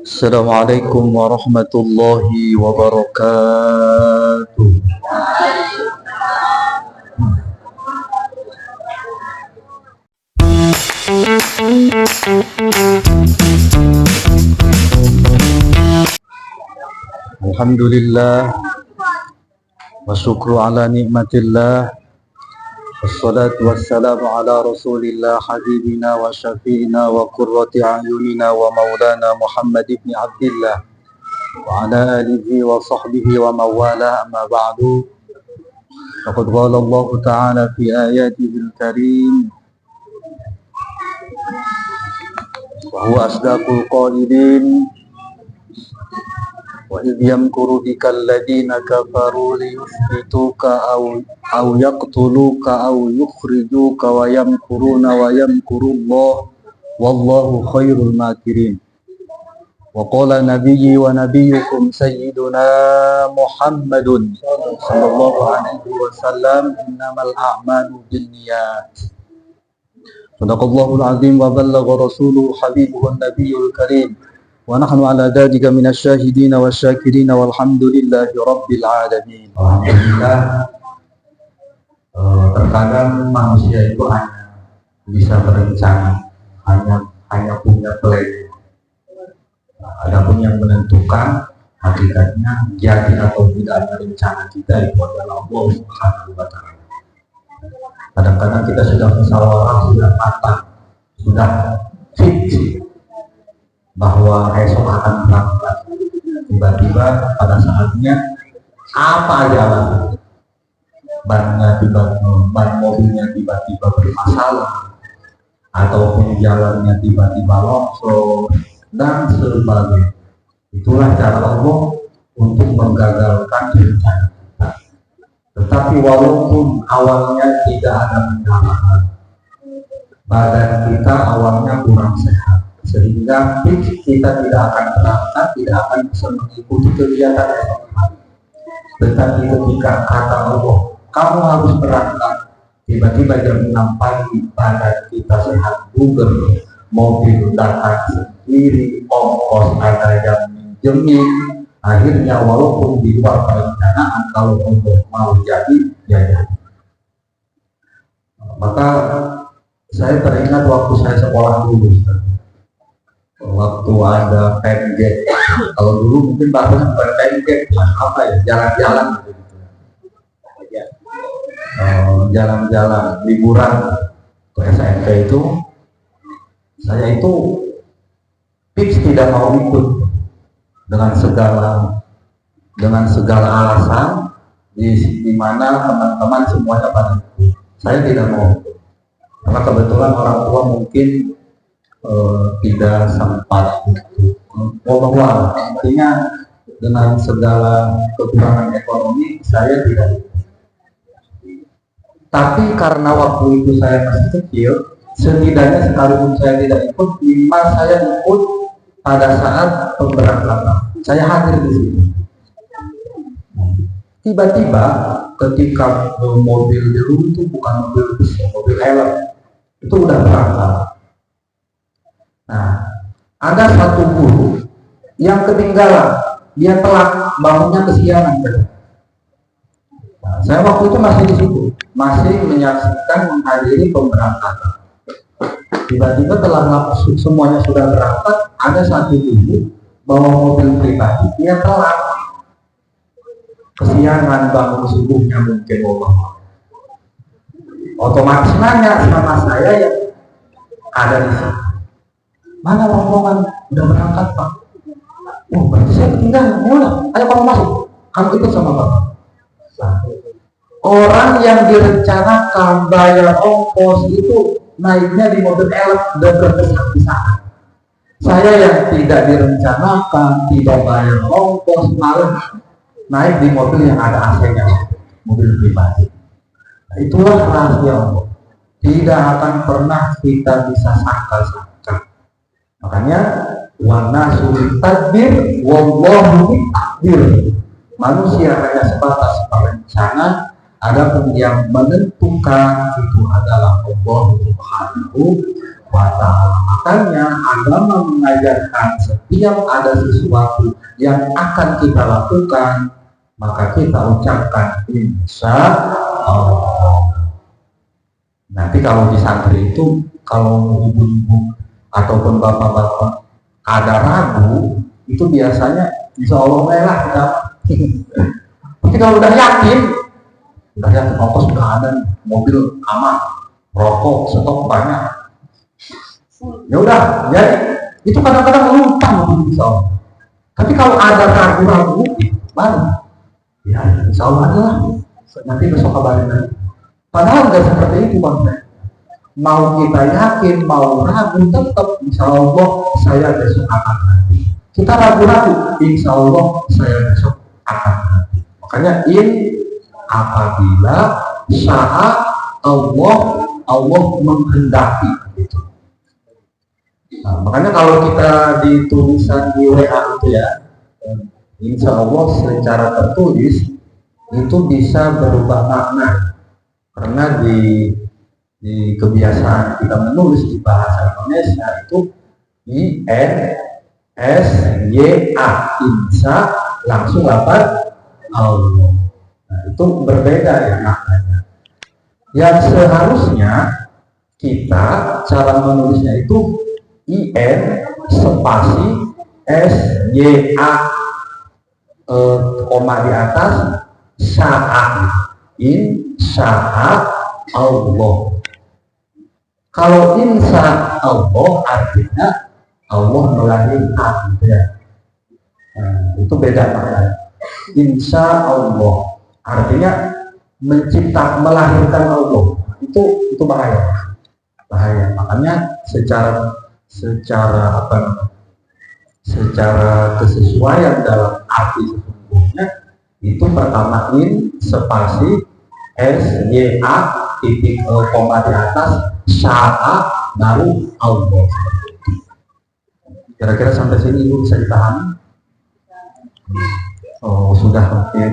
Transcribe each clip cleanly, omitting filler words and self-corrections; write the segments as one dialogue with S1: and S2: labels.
S1: Assalamualaikum warahmatullahi wabarakatuh. Alhamdulillah wa syukru ala nikmatillah. Wassalatu wassalamu ala rasulillah habibina wa syafi'ina wa qurrati a'yunina wa maulana Muhammad ibn Abdillah wa ala alihi wa sahbihi wa mawala amma ba'du. Faqad qala Allah ta'ala fi ayatihi al-karim wa huwa asdaqul qailin wa idh yamkuru bika alladhina kafaru liyuthbituka aw yaqtuluka aw yukhrijuka wa yamkuruna wa yamkurullah wallahu khairul makirin. Wa qala nabiyyi wa nabiyyukum sayyiduna Muhammadun sallallahu alaihi wasallam innamal a'malu binniyat. Sadaqallahul azim wa ballagha rasuluhu habibuhun nabiyyul karim. Wa nahnu ala dzalika minasyahidin wasyakirin walhamdulillahi rabbil alamin.
S2: Alhamdulillah, terkadang manusia itu hanya bisa berencana, hanya punya plan. Adapun yang menentukan hakikatnya jadi atau tidaknya rencana kita itu adalah Allah Subhanahu wa Ta'ala. Kadang-kadang kita sudah musyawarah, sudah matang, sudah fix bahwa esok akan berangkat, tiba-tiba pada saatnya apa aja alasan, ban mobilnya tiba-tiba bermasalah ataupun jalannya tiba-tiba longsor dan sebagainya. Itulah cara Allah untuk menggagalkan rencana kita. Tetapi walaupun awalnya tidak ada kendala, badan kita awalnya kurang sehat, sehingga kita tidak akan berangkat, tidak akan bisa mengikuti kegiatan esok hari. Tetapi ketika kata Allah, kamu harus berangkat, tiba-tiba jam 6 pagi badan kita sehat bugar, mobil datang sendiri, ongkos ada yang minjemin. Akhirnya walaupun di luar perencanaan, kalau Allah mau jadi, ya jadi. Maka saya teringat waktu saya sekolah dulu, waktu ada PNG. Kalau dulu mungkin bahasanya bukan PNG, apa ya, jalan-jalan gitu. Jalan-jalan liburan ke SMP itu, saya itu fix tidak mau ikut dengan segala alasan, di mana teman-teman semuanya pada ikut. Saya tidak mau ikut karena kebetulan orang tua mungkin tidak sempat itu. Bahwa intinya dengan segala kekurangan ekonomi saya tidak ikut. Tapi karena waktu itu saya masih kecil, setidaknya sekalipun saya tidak ikut, minimal saya ikut pada saat pemberangkatan. Saya hadir di sini. Tiba-tiba ketika mobil dulu itu bukan mobil bus, mobil helm itu udah berangkat. Nah, ada satu guru yang ketinggalan, dia telat, bangunnya kesiangan. Nah, saya waktu itu masih di situ, masih menyaksikan, menghadiri pemberangkatan. Tiba-tiba telah semuanya sudah berangkat, ada satu ibu bawa mobil pribadi, dia telat, kesiangan, bangun subuhnya mungkin otomatis nanya sama saya yang ada di sini, mana rombongan udah berangkat Pak? Oh berarti saya ketinggalan. Ya udah, ayo kamu masuk, kamu ikut sama Bapak. Orang yang direncanakan bayar ongkos itu naiknya di mobil elf dan berkesan-kesan. Saya yang tidak direncanakan, tidak bayar ongkos, malah naik di mobil yang ada AC-nya, mobil pribadi. Itulah rahasia Allah. Tidak akan pernah kita bisa sangka-sangka. Makanya wana sulit tadbir, wallahu takdir. Manusia hanya sebatas perencana, adapun yang menentukan itu adalah Allah Subhanahu wa ta'ala. Makanya agama mengajarkan setiap ada sesuatu yang akan kita lakukan, maka kita ucapkan insya Allah. Nanti kalau di santri itu, kalau ibu-ibu ataupun bapak-bapak ada ragu, itu biasanya insya Allah lah kita. Tapi kalau udah yakin ongkos sudah ada, mobil aman, rokok stok banyak, ya udah, jadi itu kadang-kadang lupa insya Allah. Tapi kalau ada ragu-ragu, baru ya insya Allah aja lah, nanti besok kabarin lagi. Padahal nggak seperti itu bang. Mau kita yakin, mau ragu, tetap insya Allah saya besok akan nanti. Kita ragu-ragu, insya Allah saya besok akan nanti. Makanya apabila sya'a Allah menghendaki gitu. Nah, makanya kalau kita di tulisan di WA itu ya, insya Allah secara tertulis itu bisa berubah makna, karena di kebiasaan kita menulis di bahasa Indonesia itu INSYA, insya langsung dapat Allah. Nah, itu berbeda ya maknanya. Yang seharusnya kita cara menulisnya itu IN spasi SYA koma di atas sya'a, insya Allah. Kalau insya Allah artinya Allah melahirkan gitu ya. Nah, itu beda maknanya. Insya Allah artinya melahirkan Allah. Itu bahaya. Makanya secara kesesuaian dalam arti sesungguhnya itu pertama spasi SYA titik koma di atas sya'a baru Allah. Kira-kira sampai sini ibu bisa dipahami? Oh sudah, oke.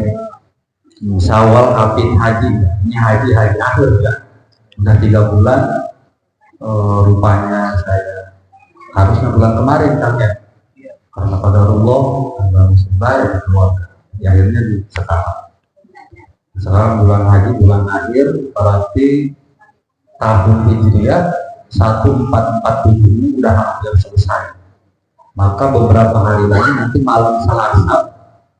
S2: Syawal, Hafid, Haji. Ini haji akhir ya. Udah 3 bulan. Rupanya saya harusnya bulan kemarin kan ya. Karena qadarullah baru selesai keluarga. Akhirnya di sekarang bulan haji, bulan akhir, berarti tahun Hijriah 1447 ini udah hampir selesai. Maka beberapa hari lagi nanti malam Selasa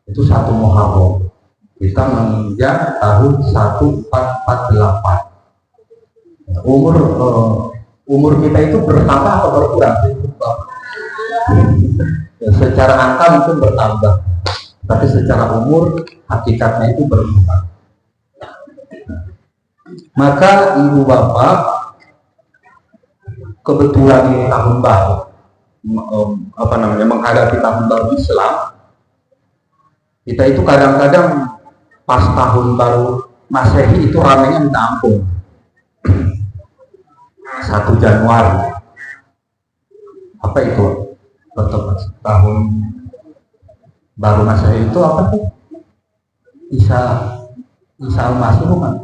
S2: itu 1 Muharram. Kita menginjak tahun 1448. Umur kita itu bertambah atau berkurang? Secara angka mungkin bertambah, tapi secara umur hakikatnya itu berkurang. Maka ibu bapak, kebetulan ini tahun baru, menghadapi tahun baru Islam, kita itu kadang-kadang pas tahun baru Masehi itu ramainya minta ampun. 1 Januari, apa itu? Tahun baru Masehi itu apa tuh? Isa al-Masih kan?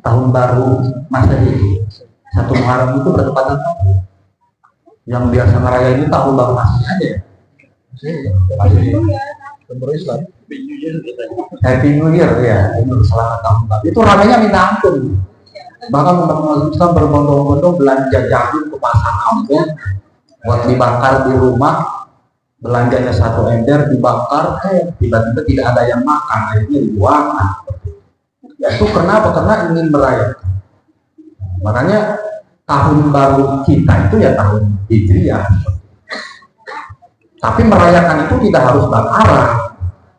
S2: Tahun baru Masehi itu 1 Muharram itu bertepatan apa? Yang biasa ngerayain itu tahun baru Masehi aja ya? Islam. Happy New Year ya, itu selamat tahun baru. Itu ramainya minta ampun. Bahkan umat Islam berbondong-bondong belanja jagung ke pasar Ambon buat dibakar di rumah. Belanjanya 1 ember dibakar, tiba-tiba tidak ada yang makan, akhirnya dibuangkan. Itu kenapa? Karena ingin merayakan. Makanya tahun baru kita itu ya tahun Hijriah. Tapi merayakan itu tidak harus bakaran.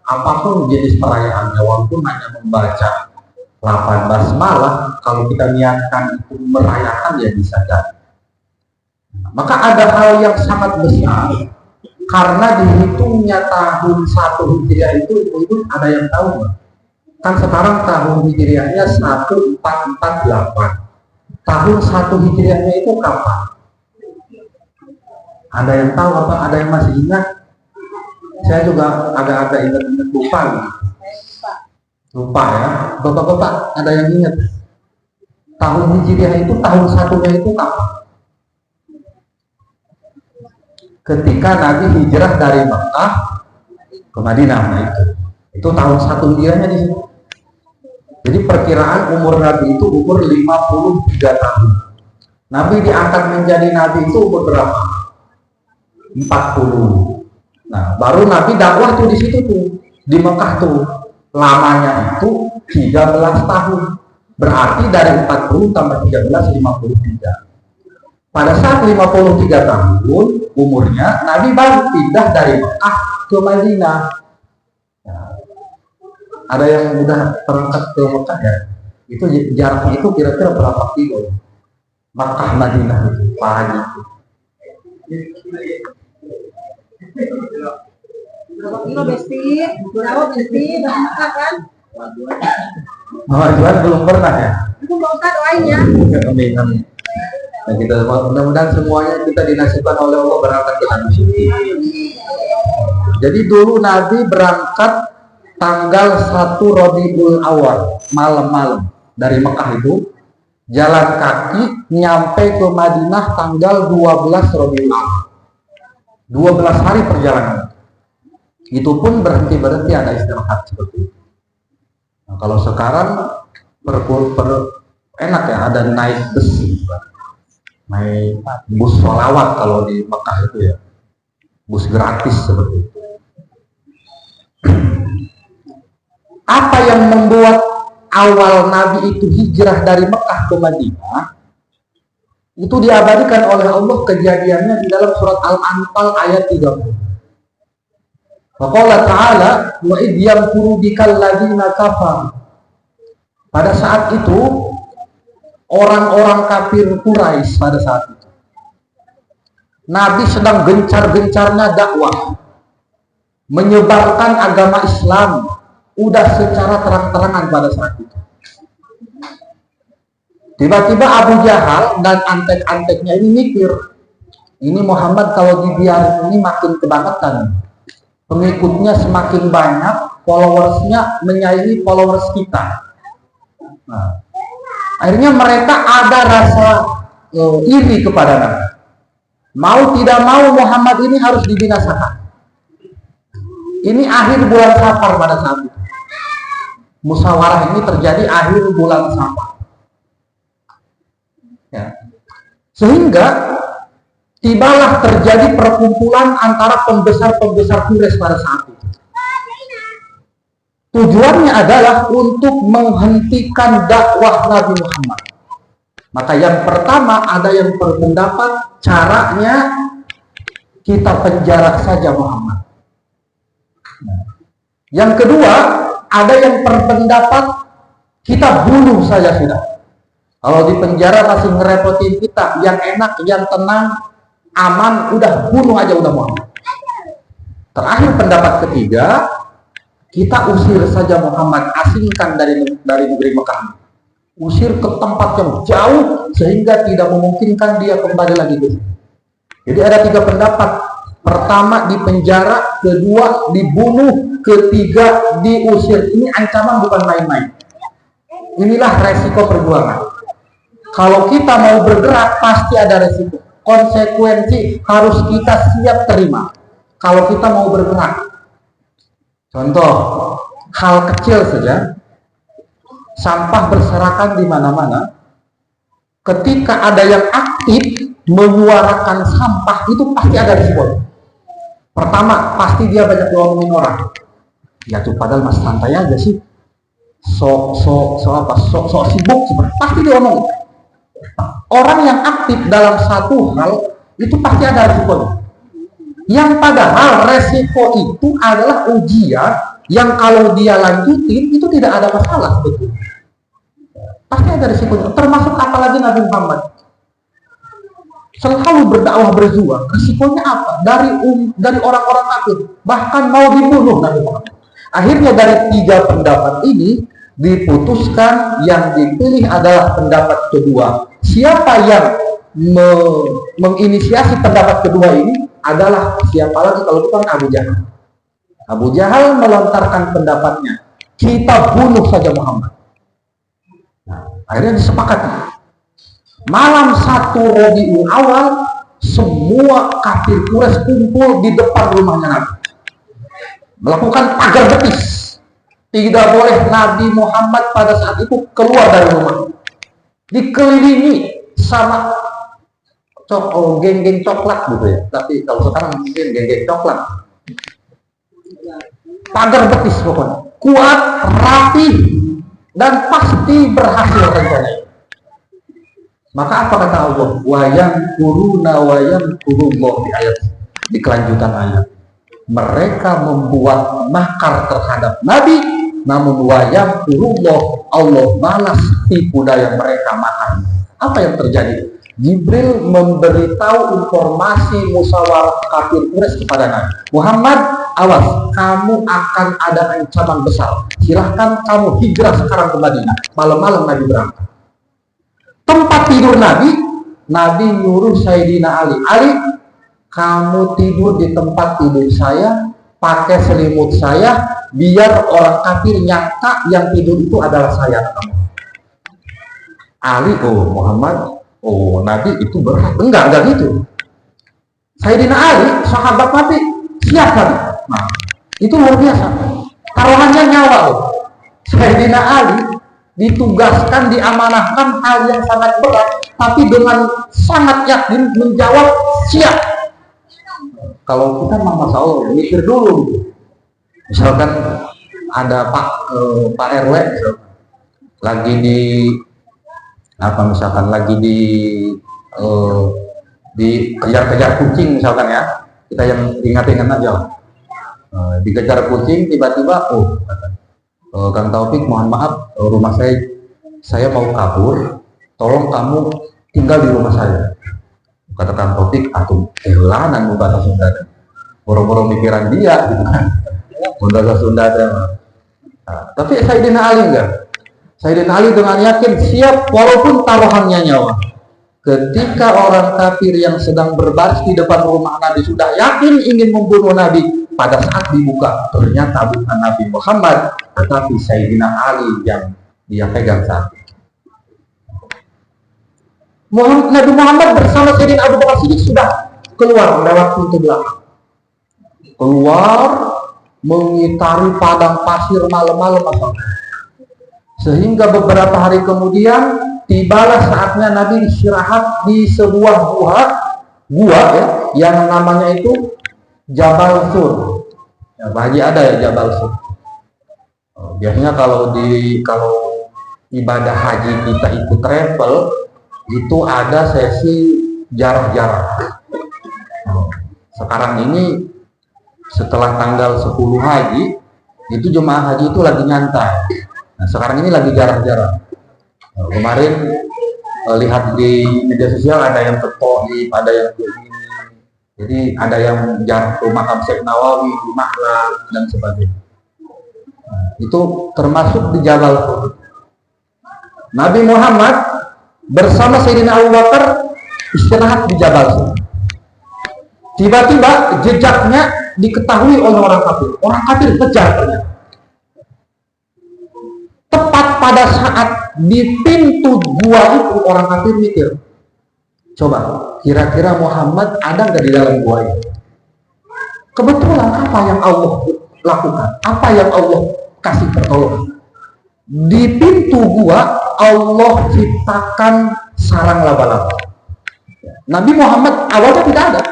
S2: Apapun jenis perayaannya, walaupun hanya membaca 8 basmalah, kalau kita niatkan itu merayakan ya bisa jadi. Maka ada hal yang sangat besar, karena dihitungnya tahun 1 Hijriah itu ada yang tahu nggak? Kan sekarang tahun Hijriahnya 1448. Tahun 1 Hijriahnya itu kapan? Ada yang tahu apa? Ada yang masih ingat? Saya juga agak-agak ingat-ingat lupa gitu. Lupa ya. Bapak-bapak ada yang ingat? Tahun Hijriah itu tahun 1-nya itu kapan? ketika Nabi hijrah dari Mekah ke Madinah. Nah, itu tahun 1 Hijriahnya di sini. Jadi perkiraan umur Nabi itu umur 53 tahun. Nabi diangkat menjadi Nabi itu umur berapa? 40. Nah, baru Nabi dakwah tuh di situ tuh, di Mekah tuh. Lamanya itu 13 tahun. Berarti dari 40 tambah 13, 53. Pada saat 53 tahun umurnya, Nabi baru pindah dari Mekah ke Madinah. Nah, ada yang udah berangkat ke Mekah ya? Itu jaraknya itu kira-kira berapa kilo? Mekah Madinah itu, Pak Haji.
S3: Berapa kilo Besti? Berapa Besti? Berapa kan?
S2: Mama Juan belum pernah ya?
S3: Itu mau Ustaz doain ya.
S2: Amin, amin. Nah, kita mudah-mudahan semuanya kita dinasibkan oleh Allah berangkat ke tanah suci. Jadi dulu Nabi berangkat tanggal 1 Rabiul Awal, malam-malam dari Mekah itu, jalan kaki nyampe ke Madinah tanggal 12 Rabiul Awal. 12 hari perjalanan. Itu pun berhenti-berhenti, ada istirahat seperti itu. Nah, kalau sekarang enak ya, ada naik bus, naik bus sholawat kalau di Mekah itu ya, bus gratis seperti itu. Apa yang membuat awal Nabi itu hijrah dari Mekah ke Madinah? Itu diabadikan oleh Allah kejadiannya di dalam surat Al-Anfal ayat 30. Faqala ta'ala wa idh yamkuru bikal ladzina kafaru. Pada saat itu orang-orang kafir Quraisy pada saat itu, Nabi sedang gencar-gencarnya dakwah, menyebarkan agama Islam, udah secara terang-terangan pada saat itu. Tiba-tiba Abu Jahal dan antek-anteknya ini mikir, ini Muhammad kalau dibiarin ini makin kebangetan, pengikutnya semakin banyak, followersnya menyaingi followers kita. Nah, akhirnya mereka ada rasa iri kepada Nabi. Mau tidak mau Muhammad ini harus dibinasakan. Ini akhir bulan Safar pada saat itu. Musyawarah ini terjadi akhir bulan Safar. Ya. Sehingga tibalah terjadi perkumpulan antara pembesar-pembesar Quraisy pada saat itu. Tujuannya adalah untuk menghentikan dakwah Nabi Muhammad. Maka yang pertama ada yang berpendapat caranya kita penjara saja Muhammad. Yang kedua ada yang berpendapat kita bunuh saja sudah. Kalau di penjara masih ngerepotin kita, yang enak, yang tenang, aman, udah bunuh aja udah Muhammad. Terakhir pendapat ketiga, kita usir saja Muhammad, asingkan dari negeri Mekah, usir ke tempat yang jauh sehingga tidak memungkinkan dia kembali lagi ke sini. Jadi ada 3 pendapat. Pertama di penjara, kedua dibunuh, ketiga diusir. Ini ancaman bukan main-main. Inilah resiko perjuangan. Kalau kita mau bergerak pasti ada resiko. Konsekuensi harus kita siap terima. Kalau kita mau bergerak. Contoh, hal kecil saja, sampah berserakan di mana-mana. Ketika ada yang aktif menyuarakan sampah, itu pasti ada risiko. Pertama, pasti dia banyak ngomongin orang. Ya tuh padahal mas santai aja sih. Sok sibuk seperti pasti dia ngomong. Orang yang aktif dalam satu hal itu pasti ada risikonya. Yang padahal resiko itu adalah ujian yang kalau dia lanjutin itu tidak ada masalah betul. Pasti ada risikonya. Termasuk apalagi Nabi Muhammad selalu berdakwah berjuang. Risikonya apa? Dari orang-orang kafir, bahkan mau dibunuh Nabi Muhammad. Akhirnya dari 3 pendapat ini diputuskan yang dipilih adalah pendapat kedua. Siapa yang menginisiasi pendapat kedua ini adalah siapa lagi kalau bukan Abu Jahal. Abu Jahal melontarkan pendapatnya, kita bunuh saja Muhammad. Nah, akhirnya disepakati. Malam 1 Rabiul Awal semua kafir Quraisy kumpul di depan rumahnya Nabi, melakukan pagar betis. Tidak boleh Nabi Muhammad pada saat itu keluar dari rumah. Dikelilingi sama geng-geng coklat gitu ya. Tapi kalau sekarang mungkin geng-geng coklat. Pagar betis pokoknya. Kuat, rapi, dan pasti berhasil rencananya. Maka apa kata Allah? Wayang kuruna wayang kurullah di kelanjutan ayat. Mereka membuat makar terhadap Nabi, namun wayang kurullah, Allah balas tipu daya mereka makar. Apa yang terjadi? Jibril memberitahu informasi musyawarah kafir Quraisy kepada Nabi. Muhammad, awas, kamu akan ada ancaman besar. Silahkan kamu hijrah sekarang ke Madinah. Malam-malam Nabi berangkat. Tempat tidur Nabi nyuruh Sayyidina Ali. Ali, kamu tidur di tempat tidur saya, pakai selimut saya, biar orang kafir nyangka yang tidur itu adalah saya. Ali, oh Muhammad, oh Nabi itu berat. Enggak gitu. Sayyidina Ali, sahabat Nabi, siap Nabi. Nah, itu luar biasa. Taruhannya nyawa loh. Sayyidina Ali ditugaskan, diamanahkan hal yang sangat berat, tapi dengan sangat yakin menjawab siap. Kalau kita mah Masya Allah mikir dulu. Misalkan ada Pak RW lagi dikejar-kejar kucing misalkan ya, kita yang ingat-ingat aja. Dikejar kucing, tiba-tiba Kang Taufik, mohon maaf, rumah saya mau kabur, tolong kamu tinggal di rumah saya. Kata Kang Taufik, aku kelanan mau bahasa Sunda, boro-boro mikiran dia gitu kan, bahasa Sunda tapi Sayyidina Ali enggak. Sayyidina Ali dengan yakin siap walaupun taruhannya nyawa. Ketika orang kafir yang sedang berbaris di depan rumah Nabi sudah yakin ingin membunuh Nabi, pada saat dibuka ternyata bukan Nabi Muhammad, tetapi Sayyidina Ali yang dia pegang saat itu. Nabi Muhammad bersama Sayyidina Abu Bakar Siddiq sudah keluar lewat pintu belakang. Keluar mengitari padang pasir malam-malam, sehingga beberapa hari kemudian tibalah saatnya Nabi istirahat di sebuah gua ya, yang namanya itu Jabal Sur. Ya, Haji ada ya Jabal Sur. Biasanya kalau ibadah haji kita ikut travel itu ada sesi jarak-jarak. Sekarang ini setelah tanggal 10 haji itu jemaah haji itu lagi nyantai. Nah, sekarang ini lagi jarak-jarak. Kemarin lihat di media sosial ada yang ke Thaif, ada yang ke ini. Jadi ada yang jarak ke makam Syekh Nawawi di Maklah dan sebagainya. Nah, itu termasuk di Jabal Sur. Nabi Muhammad bersama Sayyidina Abu Bakar istirahat di Jabal Sur. Tiba-tiba jejaknya diketahui oleh orang kafir. Orang kafir kejar ternyata. Tepat pada saat di pintu gua itu orang kafir mikir, coba kira-kira Muhammad ada nggak di dalam gua ini? Kebetulan apa yang Allah lakukan? Apa yang Allah kasih pertolongan? Di pintu gua Allah ciptakan sarang laba-laba. Nabi Muhammad awalnya tidak ada.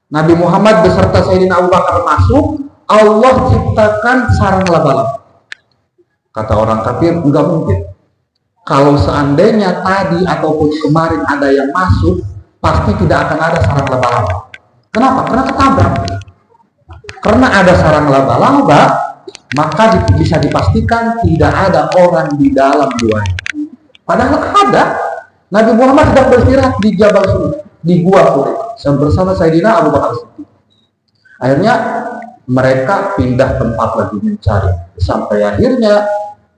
S2: Nabi Muhammad beserta Sayyidina Abu Bakar masuk, Allah ciptakan sarang laba-laba. Kata orang kafir, enggak mungkin. Kalau seandainya tadi ataupun kemarin ada yang masuk, pasti tidak akan ada sarang laba-laba. Kenapa? Karena ketabrak. Karena ada sarang laba-laba, maka bisa dipastikan tidak ada orang di dalam gua. Padahal ada. Nabi Muhammad sedang beristirahat di Jabal Sur, di gua Sur, bersama Sayyidina Abu Bakar Siddiq. Akhirnya mereka pindah tempat lagi mencari. Sampai akhirnya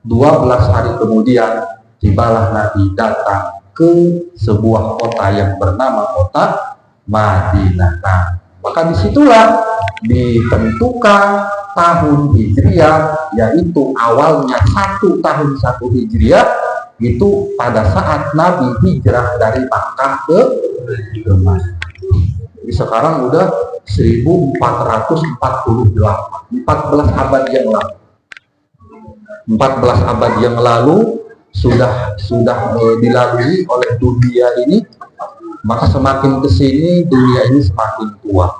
S2: 12 hari kemudian tibalah Nabi datang ke sebuah kota yang bernama kota Madinah. Nah, maka disitulah ditentukan tahun Hijriah, yaitu awalnya 1 tahun 1 Hijriah, itu pada saat Nabi hijrah dari Makkah ke Madinah. Jadi sekarang udah 1448, 14 abad yang lalu. 14 abad yang lalu sudah dilalui oleh dunia ini, maka semakin kesini dunia ini semakin tua.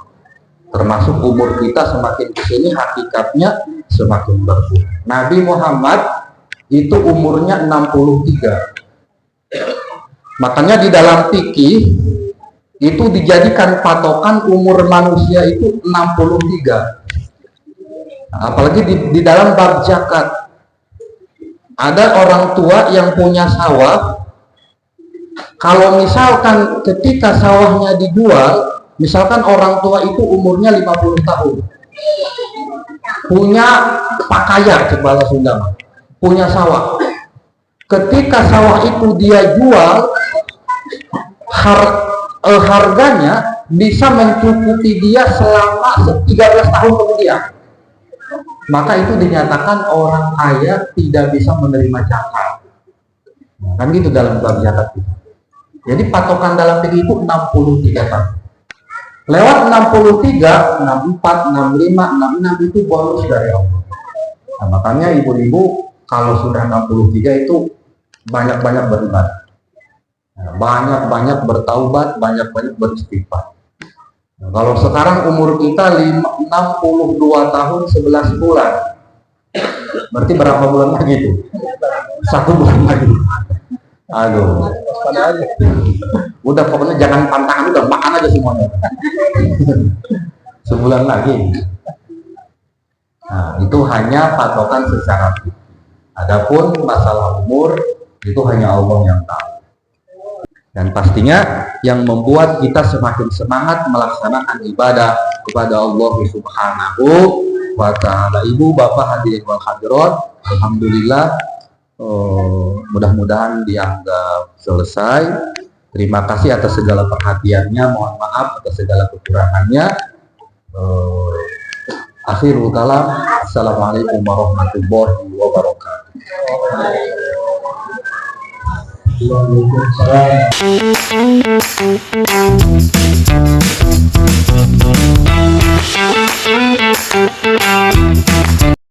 S2: Termasuk umur kita semakin kesini hakikatnya semakin berkurang. Nabi Muhammad itu umurnya 63. Makanya di dalam fikih itu dijadikan patokan umur manusia itu 63. Nah, apalagi di dalam bab zakat. Ada orang tua yang punya sawah, kalau misalkan ketika sawahnya dijual, misalkan orang tua itu umurnya 50 tahun, punya pakaya, bahasa Sunda, punya sawah. Ketika sawah itu dia jual, harganya bisa mencukupi dia selama 13 tahun kemudian. Maka itu dinyatakan orang kaya tidak bisa menerima zakat. Kan gitu dalam bab zakat itu. Jadi patokan dalam fikih itu 63 tahun. Lewat 63, 64, 65, 66 itu bonus dari Allah. Nah, makanya ibu-ibu kalau sudah 63 itu banyak-banyak beribadah. Banyak-banyak bertaubat, banyak-banyak beristighfar. Nah, kalau sekarang umur kita 62 tahun 11 bulan, berarti berapa bulan lagi itu? 1 bulan lagi. Aduh, udah pokoknya jangan pantangan, udah makan aja semuanya. Sebulan lagi. Nah, itu hanya patokan secara fikih. Adapun masalah umur itu hanya Allah yang tahu. Dan pastinya yang membuat kita semakin semangat melaksanakan ibadah kepada Allah Subhanahu wa Ta'ala. Ibu, bapak, hadirin wal hadirat, alhamdulillah, mudah-mudahan dianggap selesai. Terima kasih atas segala perhatiannya, mohon maaf atas segala kekurangannya. Akhirul kalam, assalamualaikum warahmatullahi wabarakatuh.
S4: Waalaikumsalam.